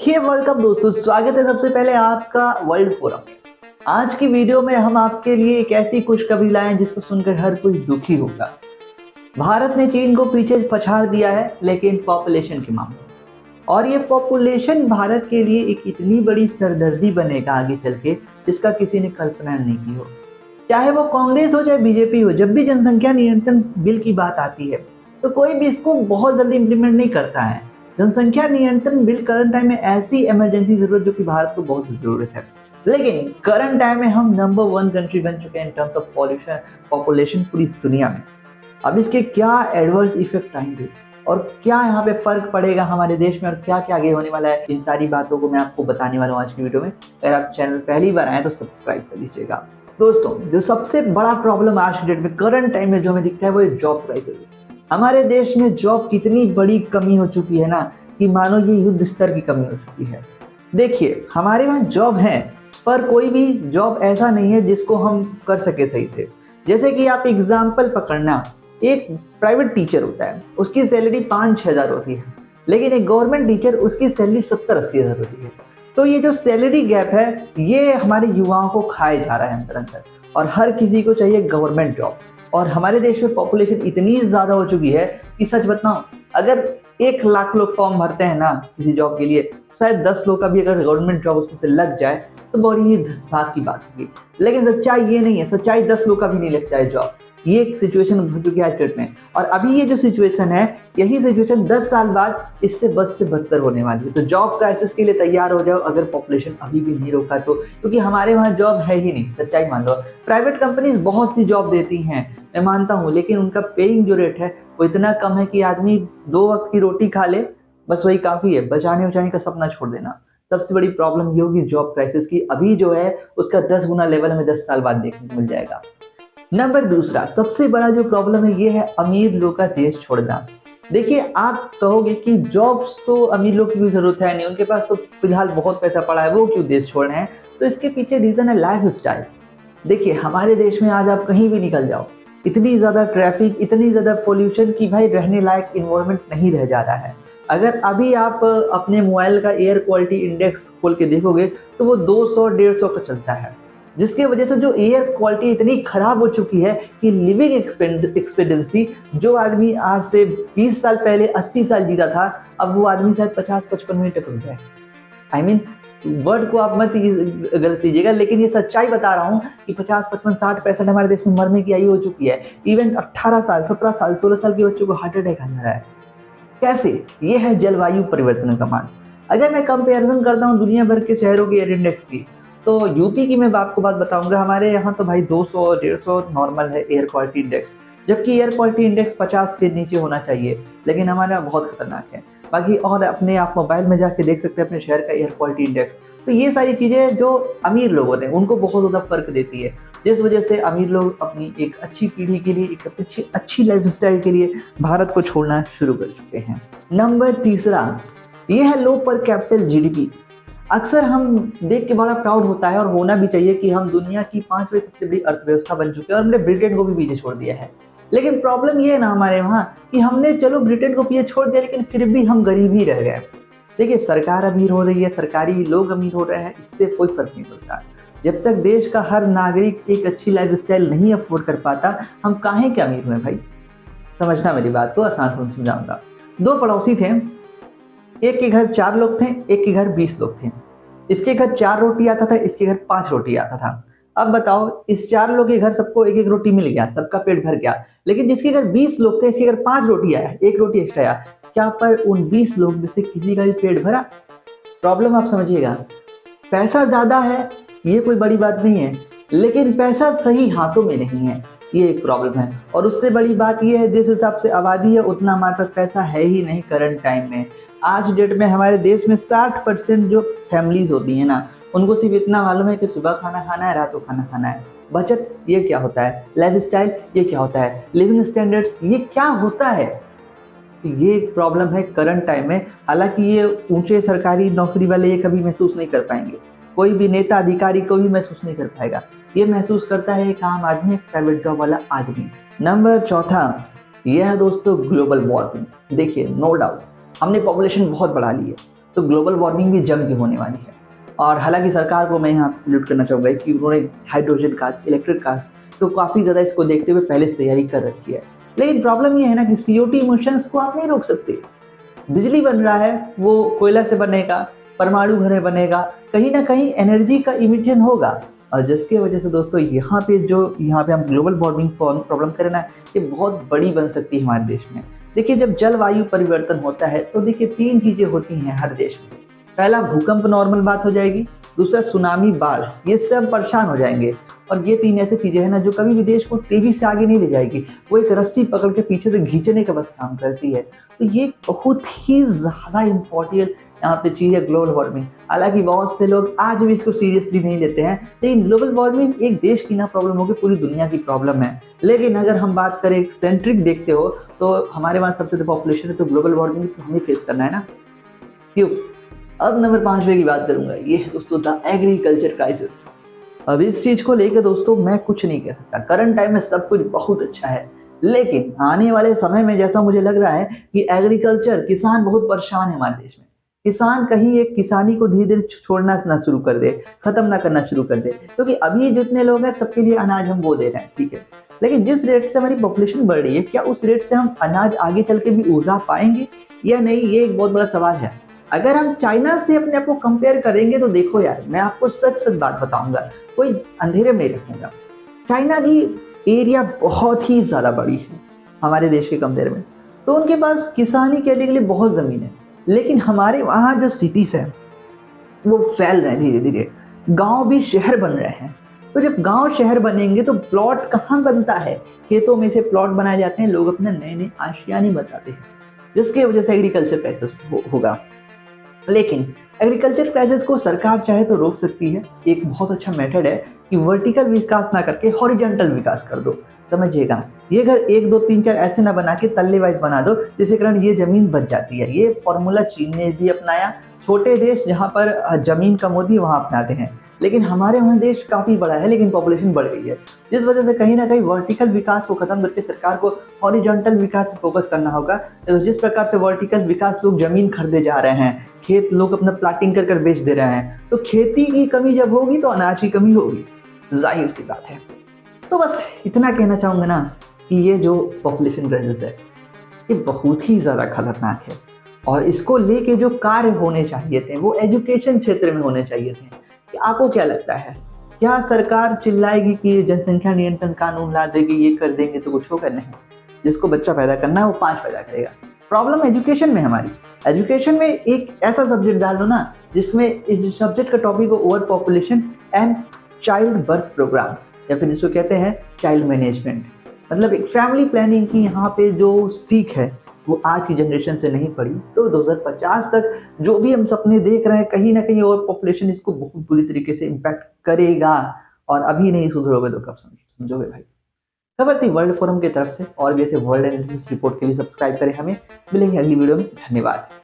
Welcome दोस्तों, स्वागत है सबसे पहले आपका वर्ल्ड फोरम में। आज की वीडियो में हम आपके लिए एक ऐसी खुशखबरी लाए हैं जिसको सुनकर हर कोई दुखी होगा। भारत ने चीन को पीछे पछाड़ दिया है, लेकिन पॉपुलेशन के मामले में। और ये पॉपुलेशन भारत के लिए एक इतनी बड़ी सरदर्दी बनेगा आगे चल के, जिसका किसी ने कल्पना नहीं की हो। चाहे वो कांग्रेस हो चाहे बीजेपी हो, जब भी जनसंख्या नियंत्रण बिल की बात आती है तो कोई भी इसको बहुत जल्दी इम्प्लीमेंट नहीं करता है। जनसंख्या नियंत्रण बिल करंट टाइम में ऐसी इमरजेंसी जरूरत जो कि भारत को बहुत जरूरत है, लेकिन करंट टाइम में हम नंबर 1 कंट्री बन चुके हैं इन टर्म्स ऑफ पॉपुलेशन पूरी दुनिया में। अब इसके क्या एडवर्स इफेक्ट आएंगे और क्या यहाँ पे फर्क पड़ेगा हमारे देश में और क्या क्या आगे होने वाला है, इन सारी बातों को मैं आपको बताने वाला हूँ आज की वीडियो में। अगर आप चैनल पहली बार आए तो सब्सक्राइब कर लीजिएगा। दोस्तों, जो सबसे बड़ा प्रॉब्लम आज के डेट में करंट टाइम में जो हमें दिखता है वो है जॉब क्राइसिस। हमारे देश में जॉब की इतनी बड़ी कमी हो चुकी है ना कि मानो ये युद्ध स्तर की कमी हो चुकी है। देखिए, हमारे वहाँ जॉब है, पर कोई भी जॉब ऐसा नहीं है जिसको हम कर सके सही से। जैसे कि आप एग्जाम्पल पकड़ना, एक प्राइवेट टीचर होता है, उसकी सैलरी 5-6 हज़ार होती है, लेकिन एक गवर्नमेंट टीचर उसकी सैलरी 70-80 हज़ार होती है। तो ये जो सैलरी गैप है ये हमारे युवाओं को खाए जा रहा है अंदर अंदर, और हर किसी को चाहिए गवर्नमेंट जॉब। और हमारे देश में पॉपुलेशन इतनी ज़्यादा हो चुकी है कि सच बताऊं, अगर 1 लाख लोग फॉर्म भरते हैं ना किसी जॉब के लिए, शायद 10 लोग का भी अगर गवर्नमेंट जॉब उसमें से लग जाए तो बड़ी ही बात की बात होगी। लेकिन सच्चाई ये नहीं है, सच्चाई 10 लोग का भी नहीं लगता है जॉब। ये एक सिचुएशन हो चुकी है आज डेट में, और अभी ये जो सिचुएशन है, यही सिचुएशन 10 साल बाद इससे बद से बदतर होने वाली है। तो जॉब क्राइसिस के लिए तैयार हो जाओ अगर पॉपुलेशन अभी भी नहीं रोका तो, क्योंकि हमारे वहाँ जॉब है ही नहीं। सच्चाई मान लो, प्राइवेट कंपनीज बहुत सी जॉब देती हैं, मैं मानता हूँ, लेकिन उनका पेइंग जो रेट है वो इतना कम है कि आदमी 2 वक्त की रोटी खा ले, बस वही काफ़ी है। बचाने उचाने का सपना छोड़ देना। सबसे बड़ी प्रॉब्लम ये होगी जॉब क्राइसिस की, अभी जो है उसका 10 गुना लेवल हमें 10 साल बाद देखने को मिल जाएगा। नंबर दूसरा सबसे बड़ा जो प्रॉब्लम है ये है अमीर लोग का देश छोड़ना। देखिए, आप कहोगे कि जॉब्स तो अमीर लोग की भी जरूरत है नहीं, उनके पास तो फिलहाल बहुत पैसा पड़ा है, वो क्यों देश छोड़ रहे हैं? तो इसके पीछे रीजन है लाइफ स्टाइल। देखिए, हमारे देश में आज आप कहीं भी निकल जाओ, इतनी ज़्यादा ट्रैफिक, इतनी ज़्यादा पोल्यूशन कि भाई रहने लायक इन्वायरमेंट नहीं रह जा रहा है। अगर अभी आप अपने मोबाइल का एयर क्वालिटी इंडेक्स खोल के देखोगे तो वो 200-150 का चलता है, जिसकी वजह से जो एयर क्वालिटी इतनी खराब हो चुकी है कि लिविंग एक्सपेक्टेंसी, जो आदमी आज से 20 साल पहले 80 साल जीता था, अब वो आदमी शायद 50-55 में टपक जाए। आई मीन, वर्ड को आप मत गलत लीजिएगा, लेकिन ये सच्चाई बता रहा हूँ कि 50, 55, 60, 65 हमारे देश में मरने की आयु हो चुकी है। इवन 18 साल, 17 साल, 16 साल के बच्चों को हार्ट अटैक आ रहा है। कैसे? ये है जलवायु परिवर्तन का मान। अगर मैं कंपैरिजन करता हूँ दुनिया भर के शहरों के एयर इंडेक्स की, तो यूपी की मैं आपको बात बताऊंगा। हमारे यहाँ तो भाई 200-150 नॉर्मल है एयर क्वालिटी इंडेक्स, जबकि एयर क्वालिटी इंडेक्स 50 के नीचे होना चाहिए, लेकिन हमारे यहाँ बहुत खतरनाक है। बाकी और अपने आप मोबाइल में जाके देख सकते हैं अपने शहर का एयर क्वालिटी इंडेक्स। तो ये सारी चीज़ें जो अमीर लोग होते हैं उनको बहुत ज़्यादा फर्क देती है, जिस वजह से अमीर लोग अपनी एक अच्छी पीढ़ी के लिए, एक अच्छी लाइफ स्टाइल के लिए भारत को छोड़ना शुरू कर चुके हैं। नंबर तीसरा, ये है लो पर कैपिटल जीडीपी। अक्सर हम देख के बड़ा प्राउड होता है, और होना भी चाहिए, कि हम दुनिया की 5वीं सबसे बड़ी अर्थव्यवस्था बन चुके हैं और हमने ब्रिटेन को भी पीछे छोड़ दिया है। लेकिन प्रॉब्लम ये है ना हमारे वहाँ कि हमने चलो ब्रिटेन को पीछे छोड़ दिया, लेकिन फिर भी हम गरीब ही रह गए। देखिए, सरकार अमीर हो रही है, सरकारी लोग अमीर हो रहे हैं, इससे कोई फर्क नहीं पड़ता। जब तक देश का हर नागरिक एक अच्छी लाइफ स्टाइल नहीं अफोर्ड कर पाता, हम काहे के अमीर हुए भाई? समझना मेरी बात को, आसान से समझाऊंगा। 2 पड़ोसी थे, एक के घर 4 लोग थे, एक के घर 20 लोग थे। इसके घर 4 रोटी आता था, इसके घर 5 रोटी आता था। अब बताओ, इस 4 लोग के घर सबको 1-1 रोटी मिल गया, सबका पेट भर गया। लेकिन जिसके घर 20 लोग थे, इसके घर 5 रोटी आया, 1 रोटी एक्स्ट्रा आया। क्या पर उन 20 लोग में से किसी का भी पेट भरा? प्रॉब्लम आप समझिएगा। पैसा ज्यादा है ये कोई बड़ी बात नहीं है, लेकिन पैसा सही हाथों में नहीं है, ये एक प्रॉब्लम है। और उससे बड़ी बात ये है, जिस हिसाब से आबादी है उतना हमारे पास पैसा है ही नहीं करंट टाइम में। आज डेट में हमारे देश में 60% जो फैमिलीज होती हैं ना, उनको सिर्फ इतना मालूम है कि सुबह खाना खाना है, रात को खाना खाना है। बचत ये क्या होता है, लाइफ स्टाइल ये क्या होता है, लिविंग स्टैंडर्ड्स ये क्या होता है, ये एक प्रॉब्लम है करंट टाइम में। हालांकि ये ऊंचे सरकारी नौकरी वाले ये कभी महसूस नहीं कर पाएंगे, कोई भी नेता अधिकारी को भी महसूस नहीं कर पाएगा। ये महसूस करता है एक आम आदमी, एक प्राइवेट जॉब वाला आदमी। नंबर चौथा, यह है दोस्तों ग्लोबल वार्मिंग। देखिए, नो डाउट हमने पॉपुलेशन बहुत बढ़ा ली है, तो ग्लोबल वार्मिंग भी जम के होने वाली है। और हालांकि सरकार को मैं यहाँ पे सल्यूट करना चाहूँगा कि उन्होंने हाइड्रोजन कार्स, इलेक्ट्रिक कार्स तो काफ़ी ज़्यादा इसको देखते हुए पहले से तैयारी कर रखी है। लेकिन प्रॉब्लम ये है ना कि CO2 इमिशंस को आप नहीं रोक सकते। बिजली बन रहा है वो कोयला से बनेगा, परमाणु घर में बनेगा, कहीं ना कहीं एनर्जी का इमिशन होगा। और जिसकी वजह से दोस्तों यहाँ पे हम ग्लोबल वार्मिंग प्रॉब्लम करें ना, ये बहुत बड़ी बन सकती है हमारे देश में। देखिए जब जलवायु परिवर्तन होता है तो देखिए 3 चीजें होती हैं हर देश में। पहला भूकंप नॉर्मल बात हो जाएगी, दूसरा सुनामी, बाढ़, ये सब परेशान हो जाएंगे। और ये 3 ऐसी चीजें हैं ना जो कभी भी देश को तेजी से आगे नहीं ले जाएगी, वो एक रस्सी पकड़ के पीछे से खींचने का बस काम करती है। तो ये बहुत ही ज्यादा इम्पोर्टेंट यहाँ पे चीज है ग्लोबल वार्मिंग। हालांकि बहुत से लोग आज भी इसको सीरियसली नहीं लेते हैं, लेकिन ग्लोबल वार्मिंग एक देश की ना प्रॉब्लम होगी, पूरी दुनिया की प्रॉब्लम है। लेकिन अगर हम बात करें एक सेंट्रिक देखते हो तो हमारे वहाँ सबसे ज्यादा पॉपुलेशन है, तो ग्लोबल वार्मिंग तो हमें फेस करना है ना, क्यों। अब नंबर 5 की बात करूंगा, ये है दोस्तों द एग्रीकल्चर क्राइसिस। अब इस चीज को लेकर दोस्तों मैं कुछ नहीं कह सकता, करंट टाइम में सब कुछ बहुत अच्छा है, लेकिन आने वाले समय में जैसा मुझे लग रहा है कि एग्रीकल्चर, किसान बहुत परेशान है हमारे देश में। किसान कहीं एक किसानी को धीरे धीरे छोड़ना ना शुरू कर दे, खत्म ना करना शुरू कर दे, क्योंकि अभी जितने लोग हैं सबके लिए अनाज हम वो दे रहे हैं, ठीक है। लेकिन जिस रेट से हमारी पॉपुलेशन बढ़ रही है, क्या उस रेट से हम अनाज आगे चल के भी उगा पाएंगे या नहीं, ये एक बहुत बड़ा सवाल है। अगर हम चाइना से अपने आप को कंपेयर करेंगे तो देखो यार, मैं आपको सच सच बात बताऊंगा, कोई अंधेरे में रखूंगा। चाइना की एरिया बहुत ही ज्यादा बड़ी है हमारे देश के कंपेयर में, तो उनके पास किसानी करने के लिए बहुत जमीन है। लेकिन हमारे वहाँ जो सिटीज है वो फैल रहे हैं धीरे धीरे, गांव भी शहर बन रहे हैं। तो जब गांव शहर बनेंगे तो प्लॉट कहाँ बनता है, खेतों में से प्लॉट बनाए जाते हैं, लोग अपने नए नए आशियाने बताते हैं, जिसकी वजह से एग्रीकल्चर क्राइसिस होगा। लेकिन एग्रीकल्चर क्राइसिस को सरकार चाहे तो रोक सकती है। एक बहुत अच्छा मेथड है कि वर्टिकल विकास ना करके हॉरिजॉन्टल विकास कर दो। समझिएगा, ये घर 1 2 3 4 ऐसे ना बना के तल्ले वाइज बना दो, जिसके कारण ये जमीन बच जाती है। ये फॉर्मूला चीन ने भी अपनाया। छोटे देश जहाँ पर जमीन कम होती है वहाँ अपनाते हैं, लेकिन हमारे वहाँ देश काफ़ी बड़ा है लेकिन पॉपुलेशन बढ़ गई है, जिस वजह से कहीं ना कहीं वर्टिकल विकास को खत्म करके सरकार को हॉरिजॉन्टल विकास पे फोकस करना होगा। तो जिस प्रकार से वर्टिकल विकास, लोग जमीन खरीदे जा रहे हैं, खेत लोग अपना प्लाटिंग कर बेच दे रहे हैं, तो खेती की कमी जब होगी तो अनाज की कमी होगी, जाहिर सी बात है। तो बस इतना कहना चाहूँगा ना कि ये जो पॉपुलेशन क्राइसिस है ये बहुत ही ज़्यादा खतरनाक है, और इसको लेके जो कार्य होने चाहिए थे वो एजुकेशन क्षेत्र में होने चाहिए थे। कि आपको क्या लगता है, क्या सरकार चिल्लाएगी कि जनसंख्या नियंत्रण कानून ला देगी, ये कर देंगे तो कुछ होगा? नहीं, जिसको बच्चा पैदा करना है वो 5 पैदा करेगा। प्रॉब्लम एजुकेशन में हमारी, एजुकेशन में एक ऐसा सब्जेक्ट डाल दो ना जिसमें इस सब्जेक्ट का टॉपिक हो over population and child birth program, या फिर जिसको कहते हैं चाइल्ड मैनेजमेंट। मतलब एक फैमिली प्लानिंग की यहाँ पे जो सीख है वो आज की जनरेशन से नहीं पड़ी, तो 2050 तक जो भी हम सपने देख रहे हैं कहीं ना कहीं और पॉपुलेशन इसको बहुत बुरी तरीके से इम्पैक्ट करेगा। और अभी नहीं सुधरोगे तो कब समझोगे भाई। खबर थी वर्ल्ड फोरम की तरफ से, और भी ऐसे वर्ल्ड एनालिसिस रिपोर्ट के लिए सब्सक्राइब करें हमें। मिलेंगे अगली वीडियो में, धन्यवाद।